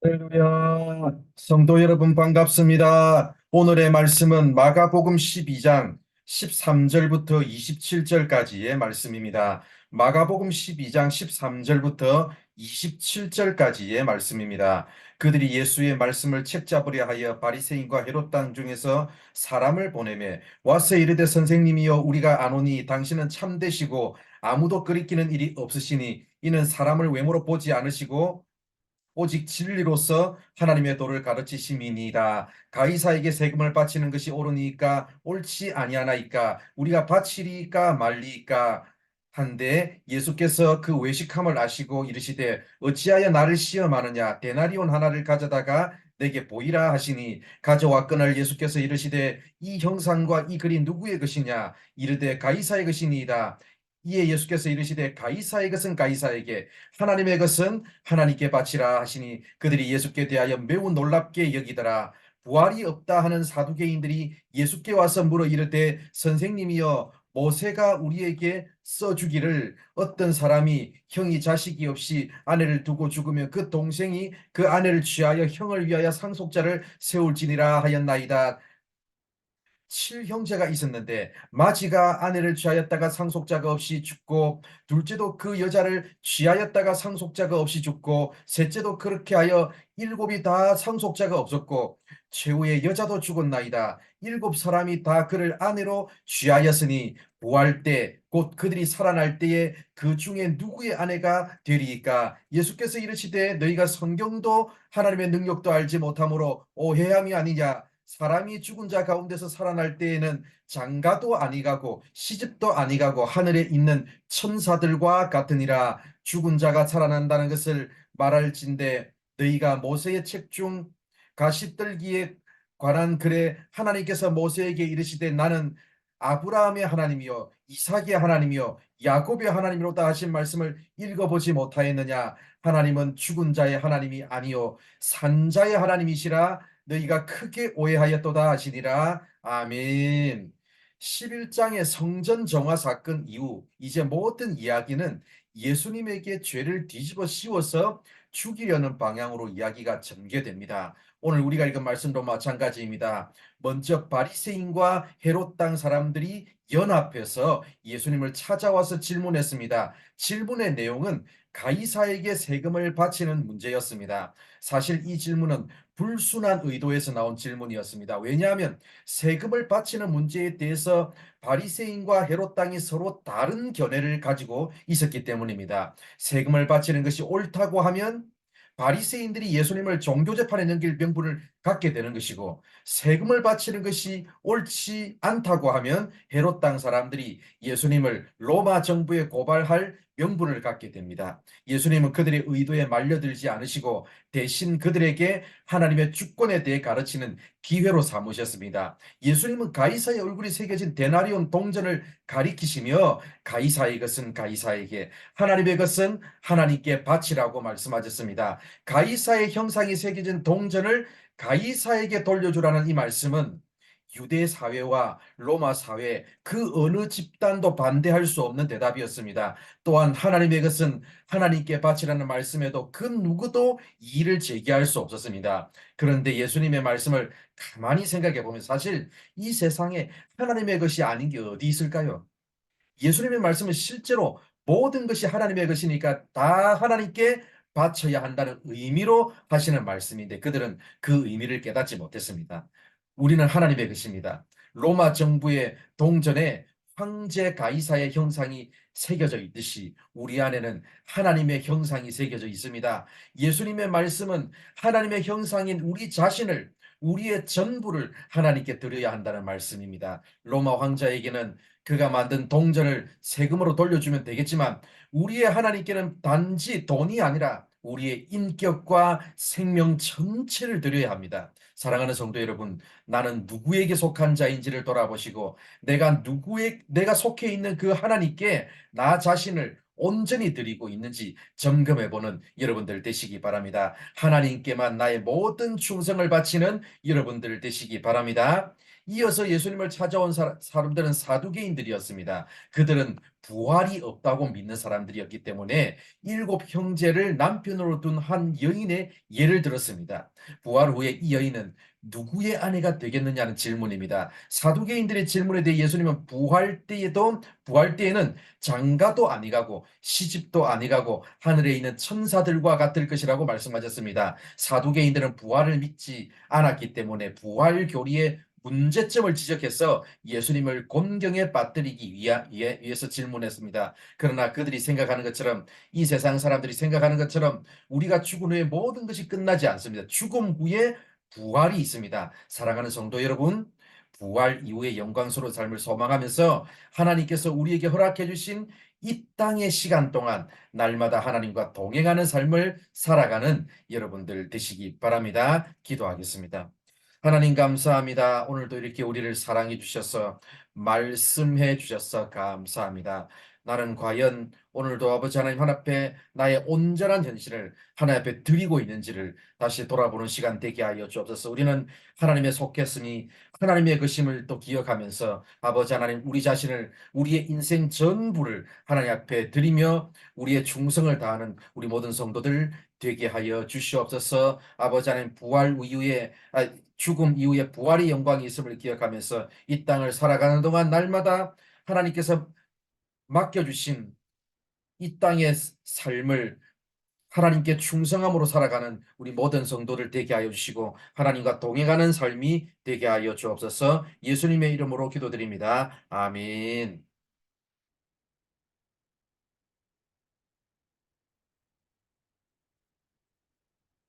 할렐루야. 성도 여러분 반갑습니다. 오늘의 말씀은 마가복음 12장 13절부터 27절까지의 말씀입니다. 마가복음 12장 13절부터 27절까지의 말씀입니다. 그들이 예수의 말씀을 책잡으려 하여 바리새인과 헤롯 당 중에서 사람을 보내매 와서 이르되 선생님이여 우리가 아노니 당신은 참되시고 아무도 끓이키는 일이 없으시니 이는 사람을 외모로 보지 않으시고 오직 진리로서 하나님의 도를 가르치심이니이다. 가이사에게 세금을 바치는 것이 옳으니까 옳지 아니하나이까 우리가 바치리까 말리까 한데 예수께서 그 외식함을 아시고 이르시되 어찌하여 나를 시험하느냐 데나리온 하나를 가져다가 내게 보이라 하시니 가져왔거늘 예수께서 이르시되 이 형상과 이 글이 누구의 것이냐 이르되 가이사의 것이니이다. 이에 예수께서 이르시되 가이사의 것은 가이사에게 하나님의 것은 하나님께 바치라 하시니 그들이 예수께 대하여 매우 놀랍게 여기더라. 부활이 없다 하는 사두개인들이 예수께 와서 물어 이르되 선생님이여 모세가 우리에게 써주기를 어떤 사람이 형이 자식이 없이 아내를 두고 죽으면 그 동생이 그 아내를 취하여 형을 위하여 상속자를 세울지니라 하였나이다. 칠형제가 있었는데 마지가 아내를 취하였다가 상속자가 없이 죽고 둘째도 그 여자를 취하였다가 상속자가 없이 죽고 셋째도 그렇게 하여 일곱이 다 상속자가 없었고 최후의 여자도 죽었나이다. 일곱 사람이 다 그를 아내로 취하였으니 부활 때 곧 그들이 살아날 때에 그 중에 누구의 아내가 되리이까. 예수께서 이르시되 너희가 성경도 하나님의 능력도 알지 못함으로 오해함이 아니냐. 사람이 죽은 자 가운데서 살아날 때에는 장가도 아니가고 시집도 아니가고 하늘에 있는 천사들과 같으니라. 죽은 자가 살아난다는 것을 말할진대 너희가 모세의 책 중 가시떨기에 관한 글에 하나님께서 모세에게 이르시되 나는 아브라함의 하나님이요 이삭의 하나님이요 야곱의 하나님이로다 하신 말씀을 읽어보지 못하였느냐. 하나님은 죽은 자의 하나님이 아니요 산자의 하나님이시라. 너희가 크게 오해하였도다 하시니라. 아멘. 11장의 성전 정화 사건 이후 이제 모든 이야기는 예수님에게 죄를 뒤집어 씌워서 죽이려는 방향으로 이야기가 전개됩니다. 오늘 우리가 읽은 말씀도 마찬가지입니다. 먼저 바리새인과 헤롯 당 사람들이 연합해서 예수님을 찾아와서 질문했습니다. 질문의 내용은 가이사에게 세금을 바치는 문제였습니다. 사실 이 질문은 불순한 의도에서 나온 질문이었습니다. 왜냐하면 세금을 바치는 문제에 대해서 바리새인과 헤롯 당이 서로 다른 견해를 가지고 있었기 때문입니다. 세금을 바치는 것이 옳다고 하면 바리새인들이 예수님을 종교재판에 넘길 명분을 갖게 되는 것이고 세금을 바치는 것이 옳지 않다고 하면 헤롯 당 사람들이 예수님을 로마 정부에 고발할 명분을 갖게 됩니다. 예수님은 그들의 의도에 말려들지 않으시고 대신 그들에게 하나님의 주권에 대해 가르치는 기회로 삼으셨습니다. 예수님은 가이사의 얼굴이 새겨진 데나리온 동전을 가리키시며 가이사의 것은 가이사에게 하나님의 것은 하나님께 바치라고 말씀하셨습니다. 가이사의 형상이 새겨진 동전을 가이사에게 돌려주라는 이 말씀은 유대 사회와 로마 사회 그 어느 집단도 반대할 수 없는 대답이었습니다. 또한 하나님의 것은 하나님께 바치라는 말씀에도 그 누구도 이의를 제기할 수 없었습니다. 그런데 예수님의 말씀을 가만히 생각해 보면 사실 이 세상에 하나님의 것이 아닌 게 어디 있을까요? 예수님의 말씀은 실제로 모든 것이 하나님의 것이니까 다 하나님께 바쳐야 한다는 의미로 하시는 말씀인데 그들은 그 의미를 깨닫지 못했습니다. 우리는 하나님의 것입니다. 로마 정부의 동전에 황제 가이사의 형상이 새겨져 있듯이 우리 안에는 하나님의 형상이 새겨져 있습니다. 예수님의 말씀은 하나님의 형상인 우리 자신을 우리의 전부를 하나님께 드려야 한다는 말씀입니다. 로마 황자에게는 그가 만든 동전을 세금으로 돌려주면 되겠지만 우리의 하나님께는 단지 돈이 아니라 우리의 인격과 생명 전체를 드려야 합니다. 사랑하는 성도 여러분, 나는 누구에게 속한 자인지를 돌아보시고 내가 속해 있는 그 하나님께 나 자신을 온전히 드리고 있는지 점검해보는 여러분들 되시기 바랍니다. 하나님께만 나의 모든 충성을 바치는 여러분들 되시기 바랍니다. 이어서 예수님을 찾아온 사람들은 사두개인들이었습니다. 그들은 부활이 없다고 믿는 사람들이었기 때문에 일곱 형제를 남편으로 둔 한 여인의 예를 들었습니다. 부활 후에 이 여인은 누구의 아내가 되겠느냐는 질문입니다. 사두개인들의 질문에 대해 예수님은 부활 때에는 장가도 아니가고 시집도 아니가고 하늘에 있는 천사들과 같을 것이라고 말씀하셨습니다. 사두개인들은 부활을 믿지 않았기 때문에 부활 교리의 문제점을 지적해서 예수님을 곤경에 빠뜨리기 위해서 질문했습니다. 그러나 그들이 생각하는 것처럼, 이 세상 사람들이 생각하는 것처럼 우리가 죽은 후에 모든 것이 끝나지 않습니다. 죽음 후에 부활이 있습니다. 사랑하는 성도 여러분, 부활 이후의 영광스러운 삶을 소망하면서 하나님께서 우리에게 허락해 주신 이 땅의 시간 동안 날마다 하나님과 동행하는 삶을 살아가는 여러분들 되시기 바랍니다. 기도하겠습니다. 하나님 감사합니다. 오늘도 이렇게 우리를 사랑해 주셔서 말씀해 주셔서 감사합니다. 나는 과연 오늘도 아버지 하나님 앞에 나의 온전한 현실을 하나님 앞에 드리고 있는지를 다시 돌아보는 시간 되게 하여 주옵소서. 우리는 하나님의 속했으니 하나님의 것임을 또 기억하면서 아버지 하나님, 우리 자신을, 우리의 인생 전부를 하나님 앞에 드리며 우리의 충성을 다하는 우리 모든 성도들 되게 하여 주시옵소서. 아버지 하나님, 죽음 이후에 부활의 영광이 있음을 기억하면서 이 땅을 살아가는 동안 날마다 하나님께서 맡겨주신 이 땅의 삶을 하나님께 충성함으로 살아가는 우리 모든 성도들 되게 하여 주시고 하나님과 동행하는 삶이 되게 하여 주옵소서. 예수님의 이름으로 기도드립니다. 아멘.